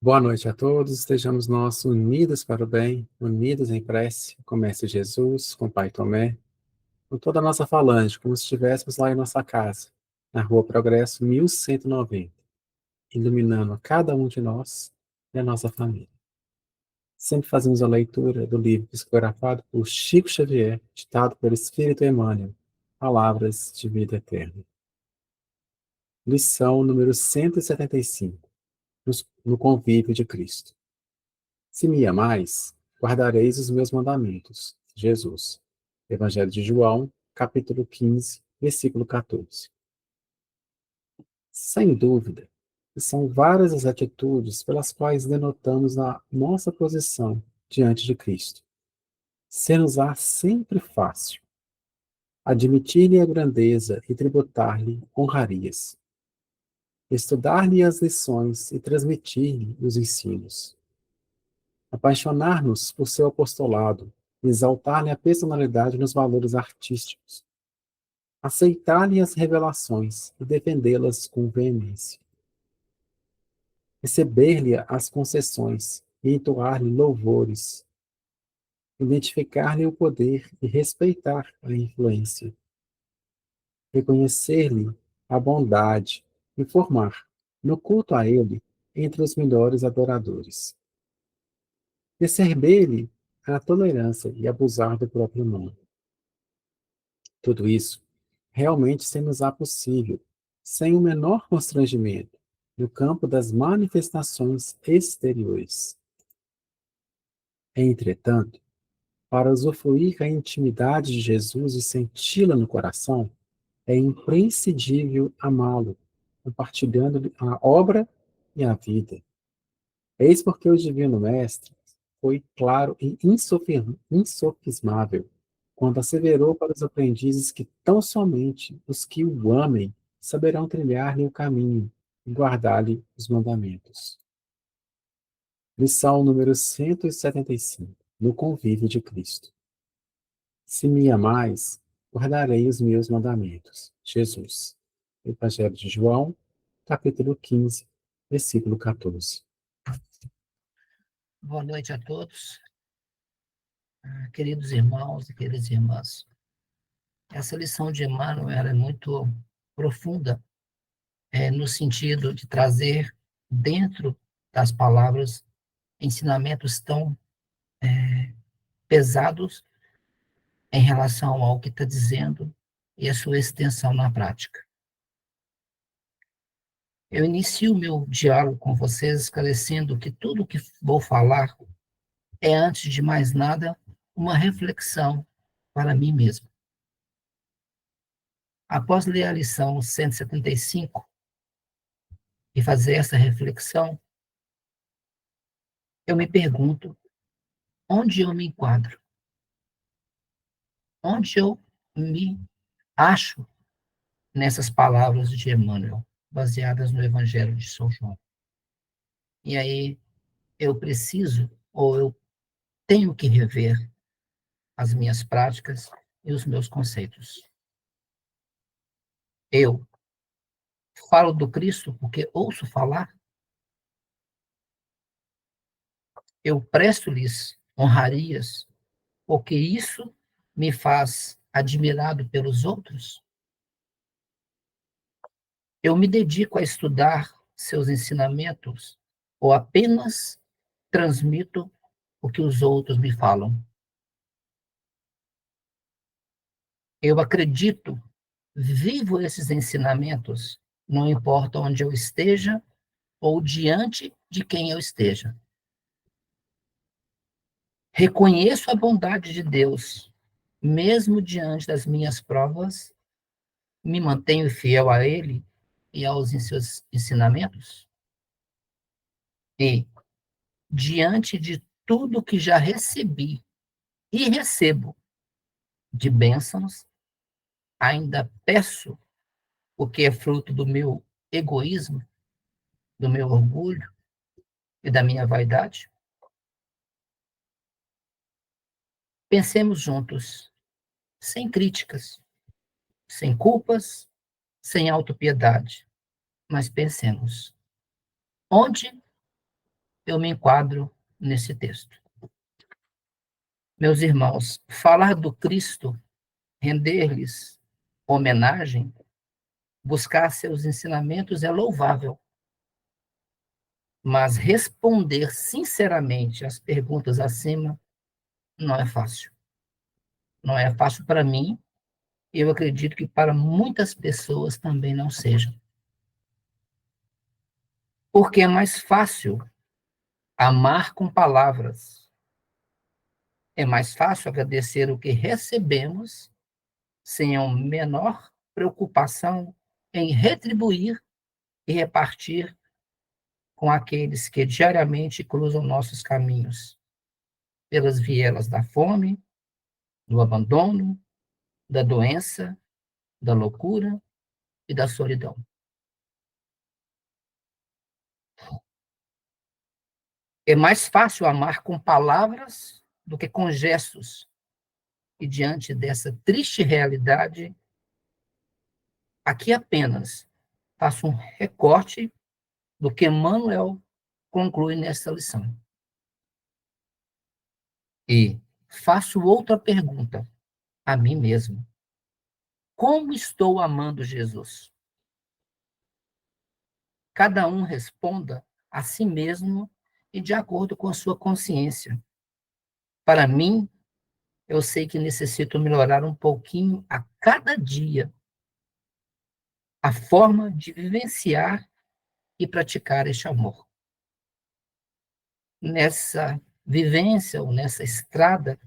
Boa noite a todos, estejamos nós unidos para o bem, unidos em prece, com o Mestre Jesus, com o Pai Tomé, com toda a nossa falange, como se estivéssemos lá em nossa casa, na Rua Progresso 1190, iluminando a cada um de nós e a nossa família. Sempre fazemos a leitura do livro psicografado por Chico Xavier, ditado pelo Espírito Emmanuel, Palavras de Vida Eterna. Lição número 175, no convívio de Cristo. Se me amais, guardareis os meus mandamentos. Jesus. Evangelho de João, capítulo 15, versículo 14. Sem dúvida, são várias as atitudes pelas quais denotamos a nossa posição diante de Cristo. Ser-nos-á sempre fácil. Admitir-lhe a grandeza e tributar-lhe honrarias. Estudar-lhe as lições e transmitir-lhe os ensinos. Apaixonar-nos por seu apostolado, exaltar-lhe a personalidade nos valores artísticos, aceitar-lhe as revelações e defendê-las com veemência, receber-lhe as concessões e entoar-lhe louvores, identificar-lhe o poder e respeitar a influência, reconhecer-lhe a bondade e formar, no culto a ele, entre os melhores adoradores. Receber-lhe a tolerância e abusar do próprio nome. Tudo isso realmente se nos há possível, sem o menor constrangimento, no campo das manifestações exteriores. Entretanto, para usufruir a intimidade de Jesus e senti-la no coração, é imprescindível amá-lo, compartilhando-lhe a obra e a vida. Eis porque o Divino Mestre foi claro e insofismável quando asseverou para os aprendizes que tão somente os que o amem saberão trilhar-lhe o caminho e guardar-lhe os mandamentos. Lição número 175, no convívio de Cristo. Se me amais, guardarei os meus mandamentos. Jesus. Evangelho de João, capítulo 15, versículo 14. Boa noite a todos, queridos irmãos e queridas irmãs. Essa lição de Emmanuel é muito profunda, no sentido de trazer dentro das palavras ensinamentos tão pesados em relação ao que está dizendo e a sua extensão na prática. Eu inicio o meu diálogo com vocês esclarecendo que tudo o que vou falar é, antes de mais nada, uma reflexão para mim mesmo. Após ler a lição 175 e fazer essa reflexão, eu me pergunto onde eu me enquadro, onde eu me acho nessas palavras de Emmanuel, baseadas no Evangelho de São João. E aí eu preciso, ou eu tenho que rever as minhas práticas e os meus conceitos. Eu falo do Cristo porque ouço falar, eu presto-lhes honrarias porque isso me faz admirado pelos outros? Eu me dedico a estudar seus ensinamentos ou apenas transmito o que os outros me falam? Eu acredito, vivo esses ensinamentos, não importa onde eu esteja ou diante de quem eu esteja. Reconheço a bondade de Deus, mesmo diante das minhas provas, me mantenho fiel a Ele e aos seus ensinamentos? E, diante de tudo que já recebi e recebo de bênçãos, ainda peço o que é fruto do meu egoísmo, do meu orgulho e da minha vaidade? Pensemos juntos, sem críticas, sem culpas, sem autopiedade, mas pensemos. Onde eu me enquadro nesse texto. Meus irmãos, falar do Cristo, render-lhes homenagem, buscar seus ensinamentos é louvável, mas responder sinceramente às perguntas acima não é fácil. Não é fácil para mim, e eu acredito que para muitas pessoas também não seja. Porque é mais fácil amar com palavras. É mais fácil agradecer o que recebemos sem a menor preocupação em retribuir e repartir com aqueles que diariamente cruzam nossos caminhos, pelas vielas da fome, do abandono, da doença, da loucura e da solidão. É mais fácil amar com palavras do que com gestos. E diante dessa triste realidade, aqui apenas faço um recorte do que Manuel conclui nesta lição. E faço outra pergunta a mim mesmo. Como estou amando Jesus? Cada um responda a si mesmo e de acordo com a sua consciência. Para mim, eu sei que necessito melhorar um pouquinho a cada dia a forma de vivenciar e praticar este amor. Nessa vivência ou nessa estrada,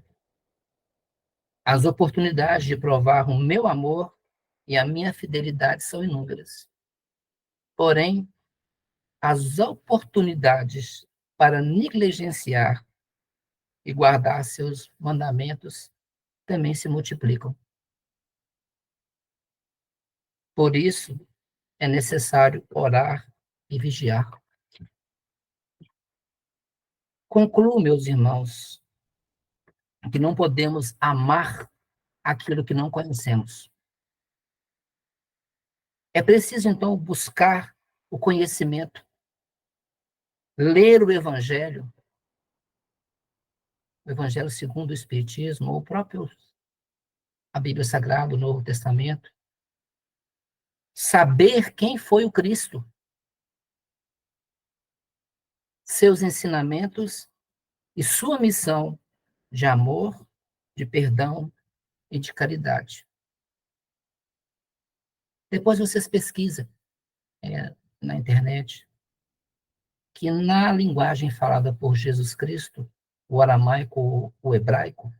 as oportunidades de provar o meu amor e a minha fidelidade são inúmeras. Porém, as oportunidades para negligenciar e guardar seus mandamentos também se multiplicam. Por isso, é necessário orar e vigiar. Concluo, meus irmãos, que não podemos amar aquilo que não conhecemos. É preciso, então, buscar o conhecimento, ler o Evangelho segundo o Espiritismo, ou a Bíblia Sagrada, o Novo Testamento, saber quem foi o Cristo, seus ensinamentos e sua missão de amor, de perdão e de caridade. Depois vocês pesquisam na internet que na linguagem falada por Jesus Cristo, o aramaico, o hebraico,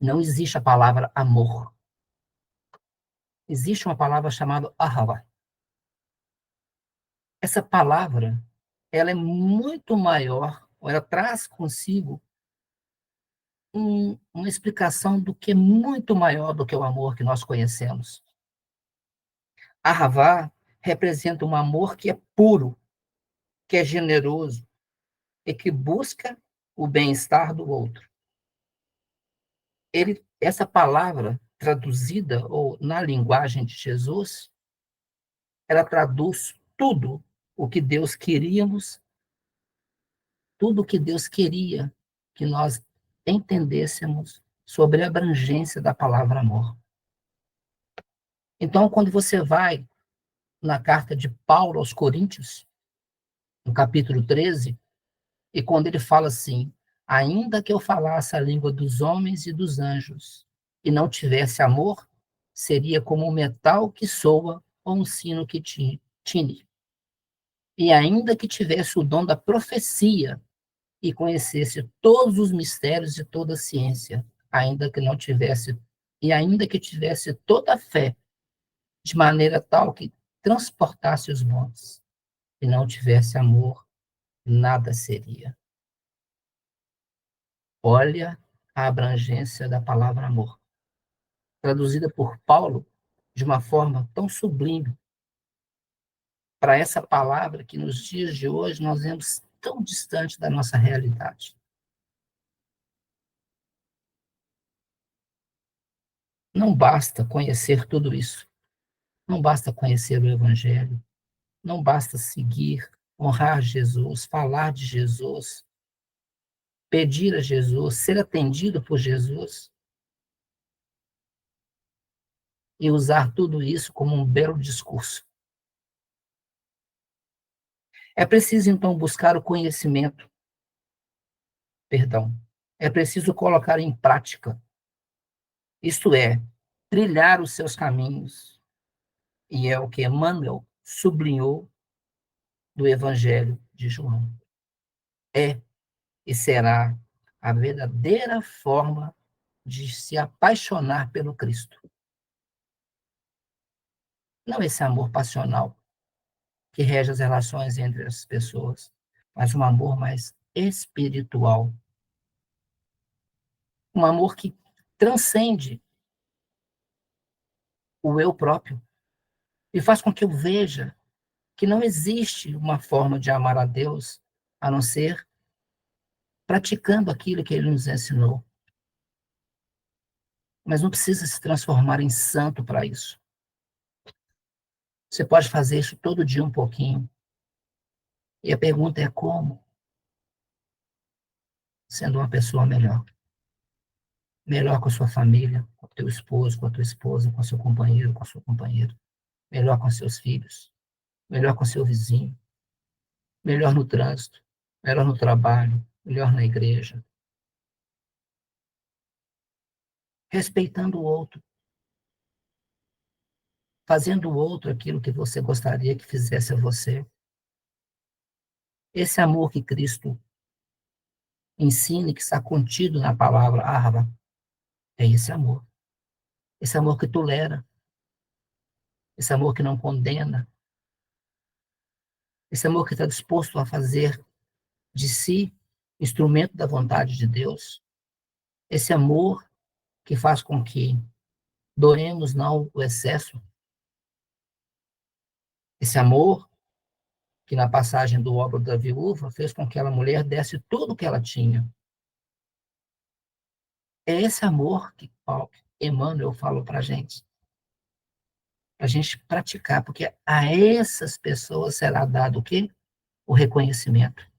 não existe a palavra amor. Existe uma palavra chamada ahava. Essa palavra, ela é muito maior, ou ela traz consigo uma explicação do que é muito maior do que o amor que nós conhecemos. Ahavá representa um amor que é puro, que é generoso e que busca o bem-estar do outro. Essa palavra traduzida ou na linguagem de Jesus, ela traduz tudo o que Deus queríamos, tudo o que Deus queria que nós entendêssemos sobre a abrangência da palavra amor. Então, quando você vai na carta de Paulo aos Coríntios, no capítulo 13, e quando ele fala assim: ainda que eu falasse a língua dos homens e dos anjos, e não tivesse amor, seria como um metal que soa ou um sino que tine. E ainda que tivesse o dom da profecia e conhecesse todos os mistérios de toda a ciência, ainda que tivesse toda a fé, de maneira tal que transportasse os montes, e não tivesse amor, nada seria. Olha a abrangência da palavra amor, traduzida por Paulo de uma forma tão sublime, para essa palavra que nos dias de hoje nós vemos tão distante da nossa realidade. Não basta conhecer tudo isso. Não basta conhecer o Evangelho. Não basta seguir honrar Jesus, falar de Jesus, pedir a Jesus, ser atendido por Jesus e usar tudo isso como um belo discurso. É preciso, então, buscar o conhecimento, perdão. É preciso colocar em prática, isto é, trilhar os seus caminhos. E é o que Emmanuel sublinhou do Evangelho de João. É e será a verdadeira forma de se apaixonar pelo Cristo. Não esse amor passional que rege as relações entre as pessoas, mas um amor mais espiritual. Um amor que transcende o eu próprio e faz com que eu veja que não existe uma forma de amar a Deus a não ser praticando aquilo que ele nos ensinou. Mas não precisa se transformar em santo para isso. Você pode fazer isso todo dia um pouquinho. E a pergunta é como? Sendo uma pessoa melhor. Melhor com a sua família, com o teu esposo, com a tua esposa, com o seu companheiro, com a sua companheira. Melhor com seus filhos. Melhor com seu vizinho. Melhor no trânsito. Melhor no trabalho. Melhor na igreja. Respeitando o outro. Fazendo o outro aquilo que você gostaria que fizesse a você. Esse amor que Cristo ensina e que está contido na palavra Ahava é esse amor. Esse amor que tolera, esse amor que não condena, esse amor que está disposto a fazer de si instrumento da vontade de Deus, esse amor que faz com que doemos não o excesso, esse amor que na passagem do obro da viúva fez com que aquela mulher desse tudo o que ela tinha. É esse amor que Emmanuel falou para a gente praticar, porque a essas pessoas será dado o quê? O reconhecimento.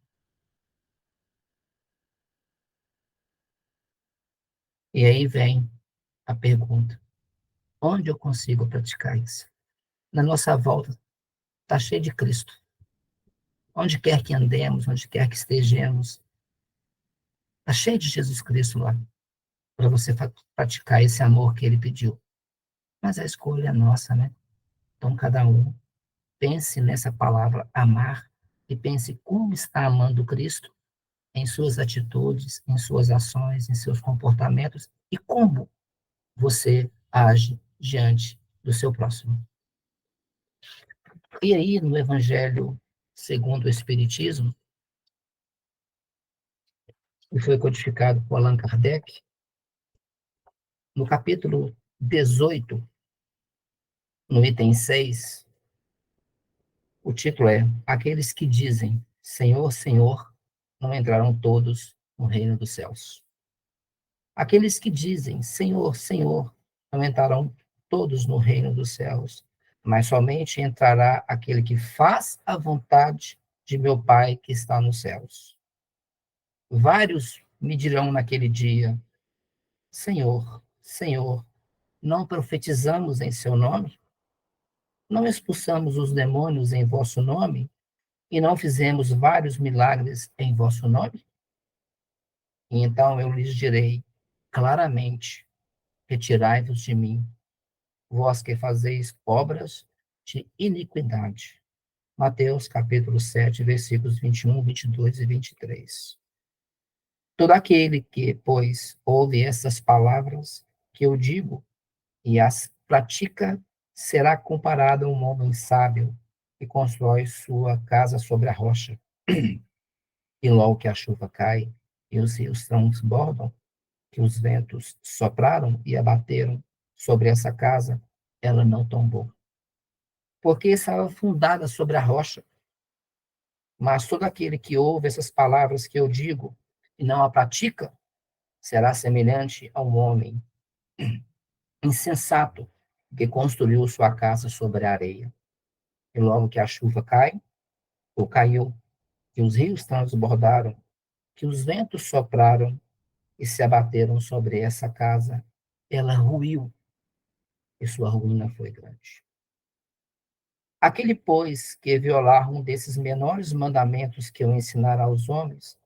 E aí vem a pergunta: onde eu consigo praticar isso? Na nossa volta está cheio de Cristo. Onde quer que andemos, onde quer que estejamos, está cheio de Jesus Cristo lá, para você praticar esse amor que ele pediu. Mas a escolha é nossa, né? Então, cada um pense nessa palavra amar e pense como está amando Cristo em suas atitudes, em suas ações, em seus comportamentos e como você age diante do seu próximo. E aí, no Evangelho segundo o Espiritismo, que foi codificado por Allan Kardec, no capítulo 18, no item 6, o título é Aqueles que dizem Senhor, Senhor, não entrarão todos no reino dos céus. Aqueles que dizem Senhor, Senhor, não entrarão todos no reino dos céus, mas somente entrará aquele que faz a vontade de meu Pai que está nos céus. Vários me dirão naquele dia, Senhor, Senhor, não profetizamos em seu nome? Não expulsamos os demônios em vosso nome? E não fizemos vários milagres em vosso nome? E então eu lhes direi claramente, retirai-vos de mim, vós que fazeis obras de iniquidade. Mateus capítulo 7, versículos 21, 22 e 23. Todo aquele que, pois, ouve essas palavras que eu digo e as pratica, será comparado a um homem sábio que constrói sua casa sobre a rocha. E logo que a chuva cai e os rios transbordam, que os ventos sopraram e abateram sobre essa casa, ela não tombou. Porque estava fundada sobre a rocha. Mas todo aquele que ouve essas palavras que eu digo e não a pratica, será semelhante a um homem insensato que construiu sua casa sobre a areia. E logo que a chuva cai, ou caiu, que os rios transbordaram, que os ventos sopraram e se abateram sobre essa casa. Ela ruiu e sua ruína foi grande. Aquele, pois, que violar um desses menores mandamentos que eu ensinar aos homens,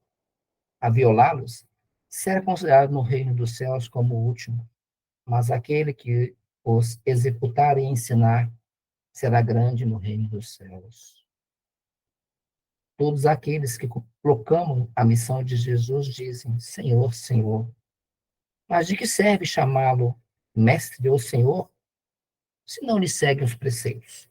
a violá-los, será considerado no reino dos céus como o último, mas aquele que os executar e ensinar será grande no reino dos céus. Todos aqueles que proclamam a missão de Jesus dizem: Senhor, Senhor. Mas de que serve chamá-lo mestre ou senhor, se não lhe seguem os preceitos?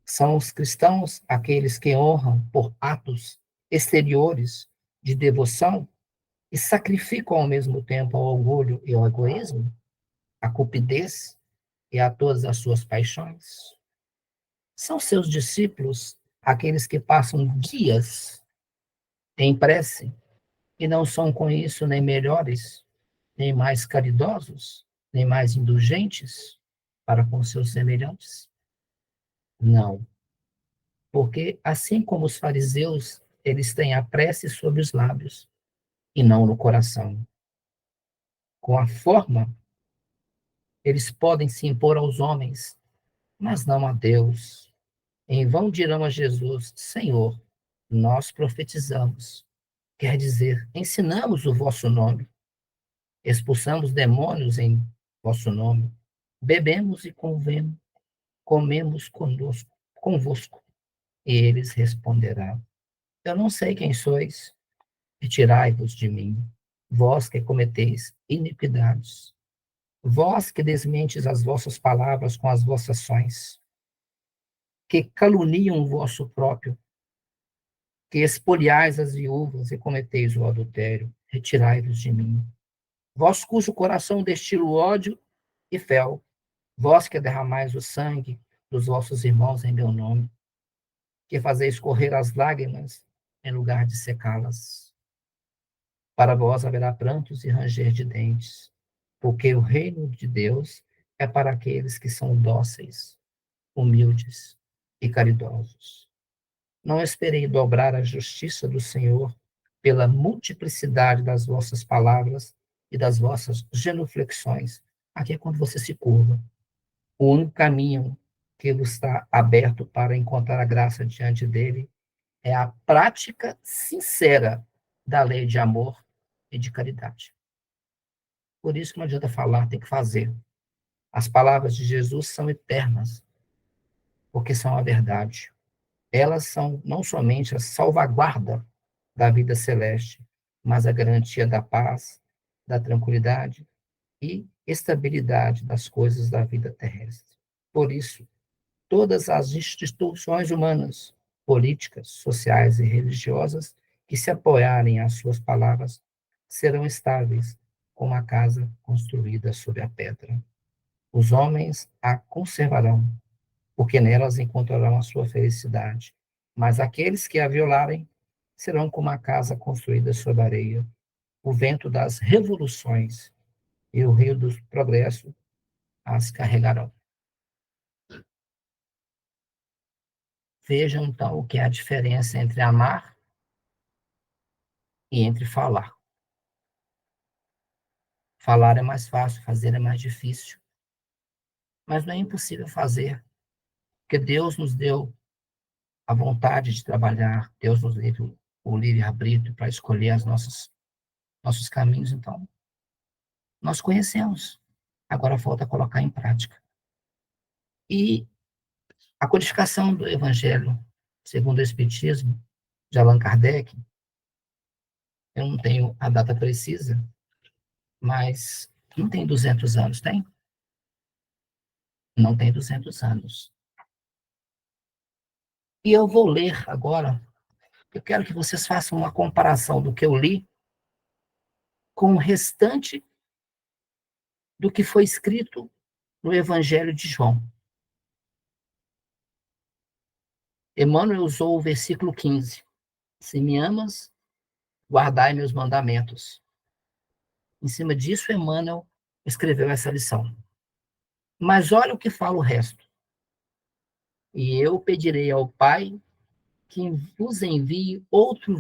São os cristãos aqueles que honram por atos exteriores de devoção e sacrificam ao mesmo tempo ao orgulho e ao egoísmo, à cupidez e a todas as suas paixões. São seus discípulos aqueles que passam dias em prece e não são com isso nem melhores, nem mais caridosos, nem mais indulgentes para com seus semelhantes? Não, porque assim como os fariseus, eles têm a prece sobre os lábios e não no coração. Com a forma, eles podem se impor aos homens, mas não a Deus. Em vão dirão a Jesus: Senhor, nós profetizamos, quer dizer, ensinamos o vosso nome, expulsamos demônios em vosso nome, bebemos e comemos convosco. E eles responderão: Eu não sei quem sois, retirai-vos de mim, vós que cometeis iniquidades, vós que desmentes as vossas palavras com as vossas ações, que caluniam o vosso próprio, que espoliais as viúvas e cometeis o adultério, retirai-vos de mim. Vós cujo coração destila o ódio e fel, vós que derramais o sangue dos vossos irmãos em meu nome, que fazeis correr as lágrimas em lugar de secá-las. Para vós haverá prantos e ranger de dentes, porque o reino de Deus é para aqueles que são dóceis, humildes e caridosos. Não esperei dobrar a justiça do Senhor pela multiplicidade das vossas palavras e das vossas genuflexões. Aqui é quando você se curva. O único caminho que vos está aberto para encontrar a graça diante dele é a prática sincera da lei de amor e de caridade. Por isso que não adianta falar, tem que fazer. As palavras de Jesus são eternas, porque são a verdade. Elas são não somente a salvaguarda da vida celeste, mas a garantia da paz, da tranquilidade e estabilidade das coisas da vida terrestre. Por isso, todas as instituições humanas, políticas, sociais e religiosas que se apoiarem às suas palavras serão estáveis como a casa construída sobre a pedra. Os homens a conservarão, porque nelas encontrarão a sua felicidade. Mas aqueles que a violarem serão como a casa construída sobre a areia. O vento das revoluções e o rio do progresso as carregarão. Vejam, então, o que é a diferença entre amar e entre falar. Falar é mais fácil, fazer é mais difícil. Mas não é impossível fazer, porque Deus nos deu a vontade de trabalhar, Deus nos deu o livre-arbítrio para escolher nossos caminhos. Então, nós conhecemos. Agora falta colocar em prática. E a codificação do Evangelho, segundo o Espiritismo, de Allan Kardec, eu não tenho a data precisa, mas não tem 200 anos, tem? Não tem 200 anos. E eu vou ler agora, eu quero que vocês façam uma comparação do que eu li com o restante do que foi escrito no Evangelho de João. Emmanuel usou o versículo 15. Se me amas, guardai meus mandamentos. Em cima disso, Emmanuel escreveu essa lição. Mas olha o que fala o resto. E eu pedirei ao Pai que vos envie outro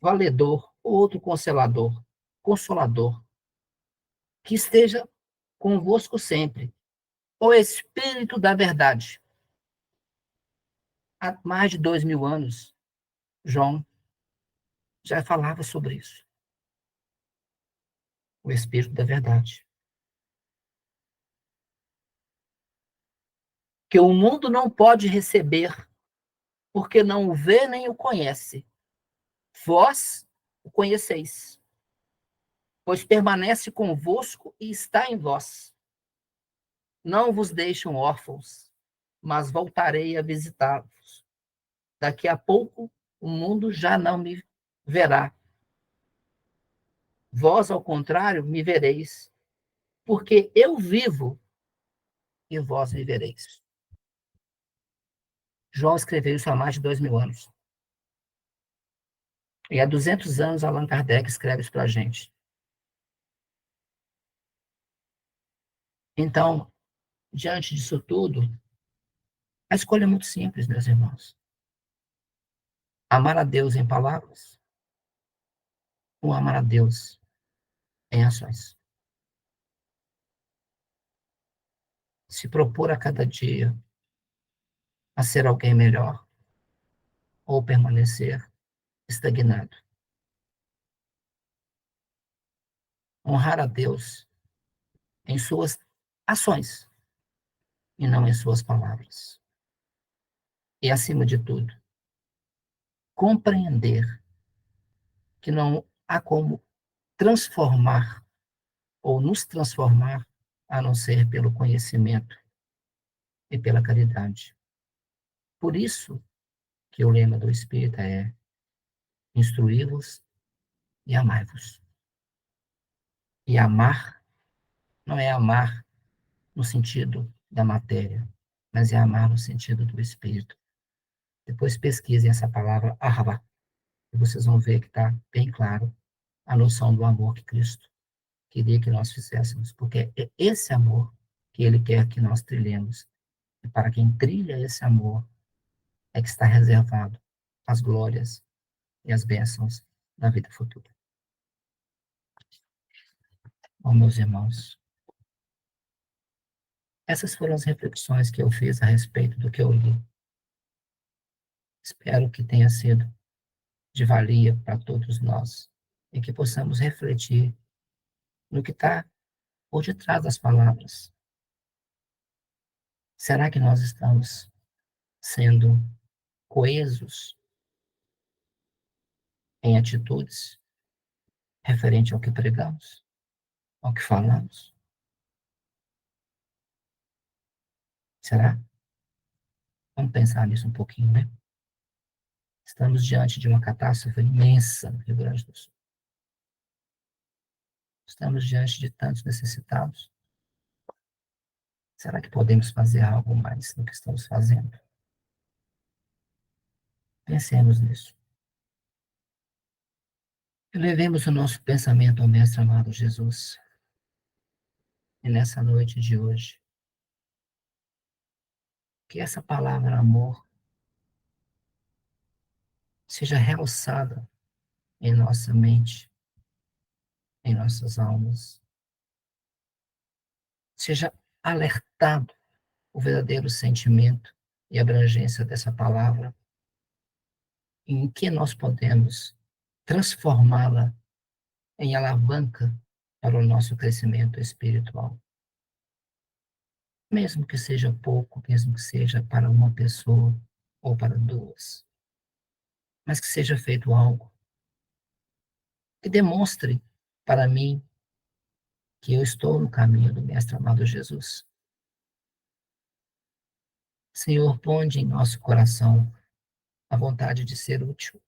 valedor, outro consolador, que esteja convosco sempre, o Espírito da Verdade. Há mais de 2000 anos, João já falava sobre isso, o Espírito da Verdade. Que o mundo não pode receber, porque não o vê nem o conhece. Vós o conheceis, pois permanece convosco e está em vós. Não vos deixam órfãos, mas voltarei a visitá-los. Daqui a pouco o mundo já não me verá. Vós, ao contrário, me vereis, porque eu vivo e vós vivereis. João escreveu isso há mais de 2000 anos. E há 200 anos Allan Kardec escreve isso para a gente. Então, diante disso tudo, a escolha é muito simples, meus irmãos. Amar a Deus em palavras ou amar a Deus em ações. Se propor a cada dia a ser alguém melhor ou permanecer estagnado. Honrar a Deus em suas ações e não em suas palavras. E, acima de tudo, compreender que não há como transformar ou nos transformar a não ser pelo conhecimento e pela caridade. Por isso que o lema do Espírita é instruí-vos e amai-vos. E amar não é amar no sentido da matéria, mas é amar no sentido do Espírito. Depois pesquisem essa palavra ahava, e vocês vão ver que está bem claro a noção do amor que Cristo queria que nós fizéssemos, porque é esse amor que Ele quer que nós trilhemos. E para quem trilha esse amor é que está reservado as glórias e as bênçãos da vida futura. Bom, meus irmãos, essas foram as reflexões que eu fiz a respeito do que eu li. Espero que tenha sido de valia para todos nós e que possamos refletir no que está por detrás das palavras. Será que nós estamos sendo coesos em atitudes referente ao que pregamos, ao que falamos? Será? Vamos pensar nisso um pouquinho, né? Estamos diante de uma catástrofe imensa no Rio Grande do Sul. Estamos diante de tantos necessitados. Será que podemos fazer algo mais do que estamos fazendo? Pensemos nisso. E levemos o nosso pensamento ao Mestre amado Jesus. E nessa noite de hoje, que essa palavra amor seja realçada em nossa mente, em nossas almas. Seja alertado o verdadeiro sentimento e abrangência dessa palavra, em que nós podemos transformá-la em alavanca para o nosso crescimento espiritual. Mesmo que seja pouco, mesmo que seja para uma pessoa ou para duas, mas que seja feito algo que demonstre para mim que eu estou no caminho do Mestre amado Jesus. Senhor, ponde em nosso coração a vontade de ser útil.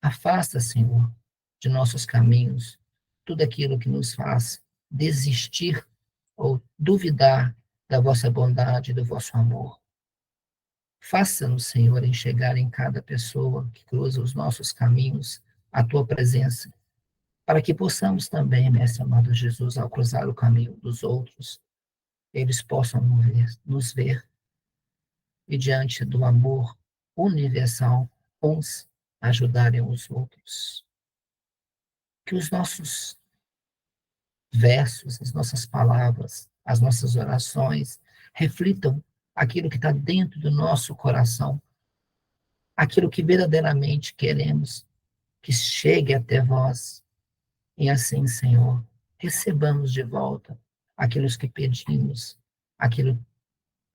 Afasta, Senhor, de nossos caminhos tudo aquilo que nos faz desistir ou duvidar da vossa bondade e do vosso amor. Faça-nos, Senhor, enxergar em cada pessoa que cruza os nossos caminhos a tua presença, para que possamos também, Mestre amado Jesus, ao cruzar o caminho dos outros, eles possam nos ver e diante do amor universal, uns ajudarem os outros. Que os nossos versos, as nossas palavras, as nossas orações reflitam aquilo que está dentro do nosso coração, aquilo que verdadeiramente queremos que chegue até vós. E assim, Senhor, recebamos de volta aquilo que pedimos, aquilo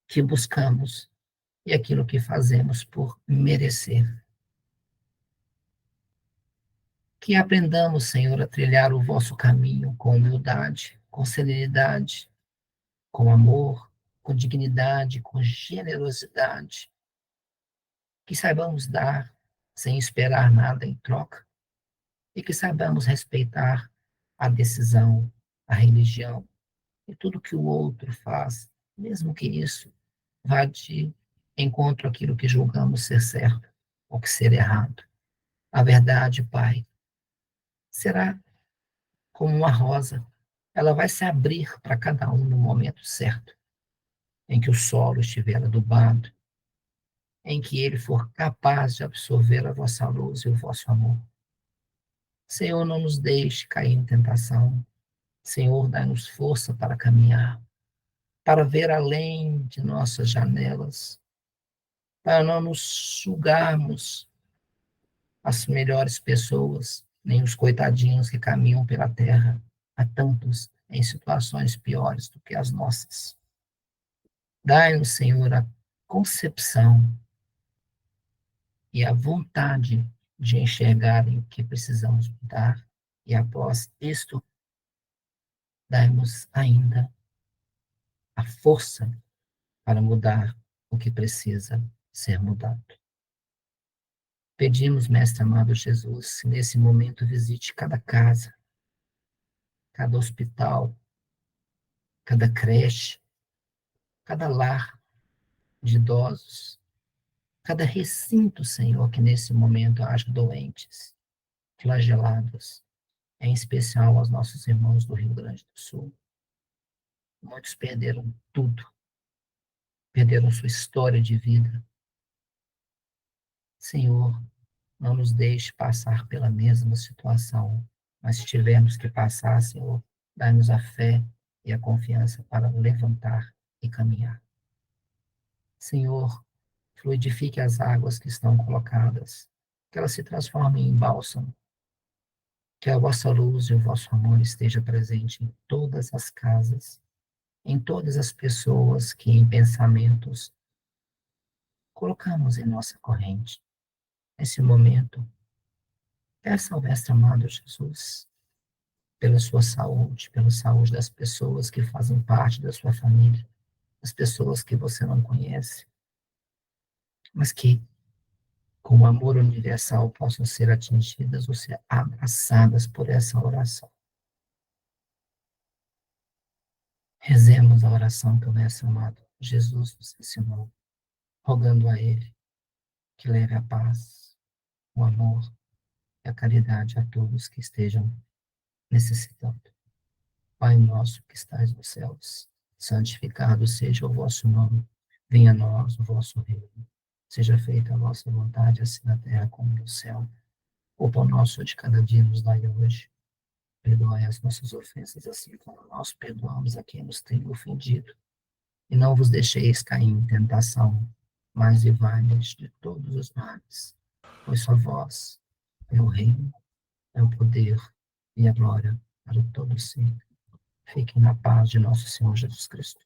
que buscamos e aquilo que fazemos por merecer. Que aprendamos, Senhor, a trilhar o vosso caminho com humildade, com serenidade, com amor, com dignidade, com generosidade. Que saibamos dar sem esperar nada em troca e que saibamos respeitar a decisão, a religião e tudo que o outro faz, mesmo que isso vá de encontro àquilo que julgamos ser certo ou que ser errado. A verdade, Pai, será como uma rosa. Ela vai se abrir para cada um no momento certo, em que o solo estiver adubado, em que ele for capaz de absorver a vossa luz e o vosso amor. Senhor, não nos deixe cair em tentação. Senhor, dá-nos força para caminhar, para ver além de nossas janelas, para não nos sugarmos as melhores pessoas, nem os coitadinhos que caminham pela terra, há tantos em situações piores do que as nossas. Dai-nos, Senhor, a concepção e a vontade de enxergarem o que precisamos mudar, e após isto, dai-nos ainda a força para mudar o que precisa ser mudado. Pedimos, Mestre amado Jesus, que nesse momento visite cada casa, cada hospital, cada creche, cada lar de idosos, cada recinto, Senhor, que nesse momento haja doentes, flagelados, em especial aos nossos irmãos do Rio Grande do Sul. Muitos perderam tudo, perderam sua história de vida. Senhor, não nos deixe passar pela mesma situação, mas se tivermos que passar, Senhor, dai-nos a fé e a confiança para levantar e caminhar. Senhor, fluidifique as águas que estão colocadas, que elas se transformem em bálsamo, que a vossa luz e o vosso amor esteja presente em todas as casas, em todas as pessoas que em pensamentos colocamos em nossa corrente. Nesse momento, peça ao Mestre amado Jesus, pela sua saúde, pela saúde das pessoas que fazem parte da sua família, das pessoas que você não conhece, mas que, com o amor universal, possam ser atingidas ou ser abraçadas por essa oração. Rezemos a oração que o Mestre amado Jesus nos ensinou, rogando a Ele que leve a paz, o amor e a caridade a todos que estejam necessitando. Pai nosso que estais nos céus, santificado seja o vosso nome, venha a nós o vosso reino. Seja feita a vossa vontade, assim na terra como no céu. O pão nosso de cada dia nos dai hoje. Perdoai as nossas ofensas, assim como nós perdoamos a quem nos tem ofendido. E não vos deixeis cair em tentação, mas livrai-nos de todos os males. Pois só vós é o reino, é o poder e a glória para todo sempre. Fiquem na paz de nosso Senhor Jesus Cristo.